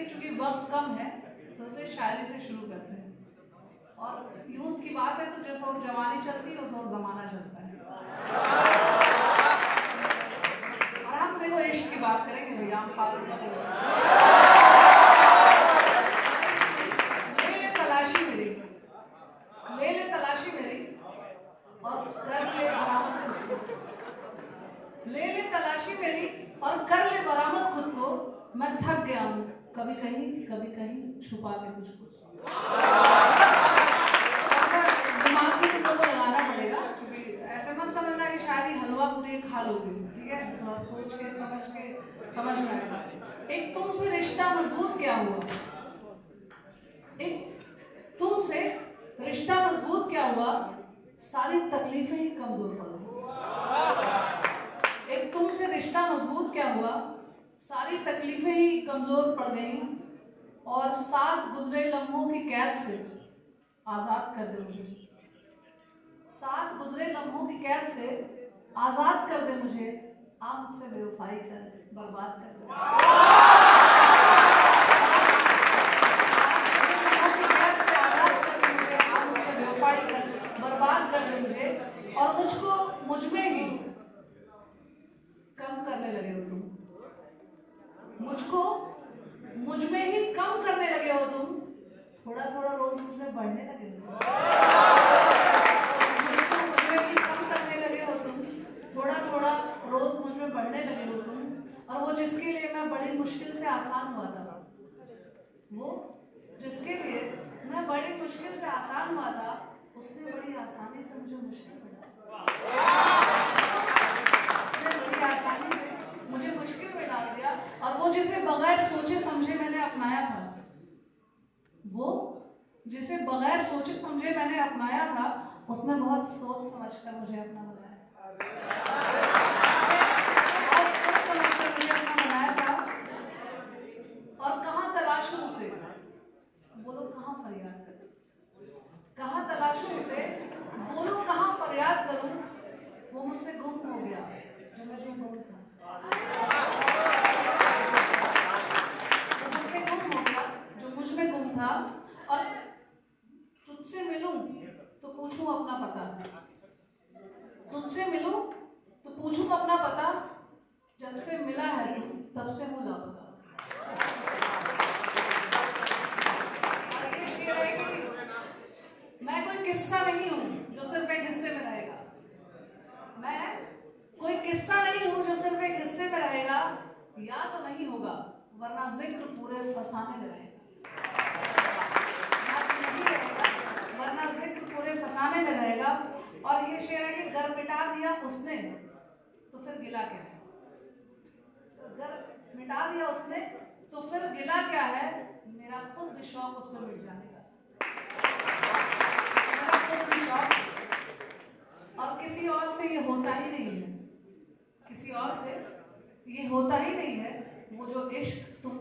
कि चूंकि वक्त कम है तो उसे शायरी से शुरू करते हैं। और यूथ की बात है तो जैसे और जवानी चलती है उस और जमाना चलता है। और हम देखो इश्क की बात करेंगे भैया, हम फालतू का ले ले तलाशी मेरी, ले ले तलाशी मेरी और कर ले बरामद खुद को, ले ले तलाशी मेरी और कर ले बरामद खुद को। मैं थक गया हूँ कभी कहीं छुपा के तुझको। दिमाग में तुमको लगाना पड़ेगा, क्योंकि ऐसे मत समझना कि शायरी हलवा पूरी खा लोगे, ठीक है? थोड़ा सोच के समझ में आएगा। एक तुमसे रिश्ता मजबूत क्या हुआ, एक तुमसे रिश्ता मजबूत क्या हुआ, सारी तकलीफें ही कमजोर पड़ गई। एक तुमसे रिश्ता मजबूत क्या हुआ, सारी तकलीफें ही कमजोर पड़ गई और साथ गुजरे लम्हों की कैद से आजाद कर दे मुझे, साथ गुजरे लम्हों की कैद से आजाद कर दे मुझे। आप मुझसे बेवफाई कर बर्बाद कर दे, आजाद कर दे मुझे, आप मुझसे बेवफाई कर बर्बाद कर दे मुझे। और मुझको मुझ में ही कम करने लगे हो तुम, मुझको मुझ में ही कम करने लगे हो तुम, थोड़ा थोड़ा रोज मुझ में बढ़ने लगे हो, मुझ में ही कम करने लगे हो तुम, थोड़ा थोड़ा रोज मुझ में बढ़ने लगे हो तुम। और वो जिसके लिए मैं बड़ी मुश्किल से आसान हुआ था, वो जिसके लिए मैं बड़ी मुश्किल से आसान हुआ था, उसने बड़ी आसानी से मुझे मुश्किल में डाल दिया। और वो जिसे बगैर सोचे समझे मैंने अपनाया था, वो जिसे बगैर सोचे समझे मैंने अपनाया था, उसने बहुत सोच समझकर मुझे अपना बनाया, बहुत सोच समझकर मुझे अपना बनाया था। और कहाँ तलाशूं उसे, बोलो कहाँ फरियाद करूं, कहाँ तलाशूं उसे, बोलो कहाँ फरियाद करूं। वो मुझसे गुम हो गया जो मुझे गुम था, वो मुझसे गुम हो गया जो मुझ में गुम था। और तुझसे मिलूं तो पूछूं अपना पता, तुझसे मिलूं तो पूछूं अपना पता, जब से मिला है तू तब से हूँ लापता। और ये शेर है कि मैं कोई किस्सा नहीं हूं जो सिर्फ एक हिस्से में रहेगा, मैं कोई किस्सा नहीं हूं जो सिर्फ एक हिस्से में रहेगा, या तो नहीं होगा वरना जिक्र पूरे फसाने में रहेगा, या तो नहीं रहेगा वरना जिक्र पूरे फसाने में रहेगा। और ये शेर है कि घर मिटा दिया उसने तो फिर गिला क्या है, घर मिटा दिया उसने तो फिर गिला क्या है, मेरा खुद भी शौक उस पर मिट जाने का, मेरा खुद भी शौक। और किसी और से ये होता ही नहीं है, किसी और से ये होता ही नहीं है, वो जो इश्क तुम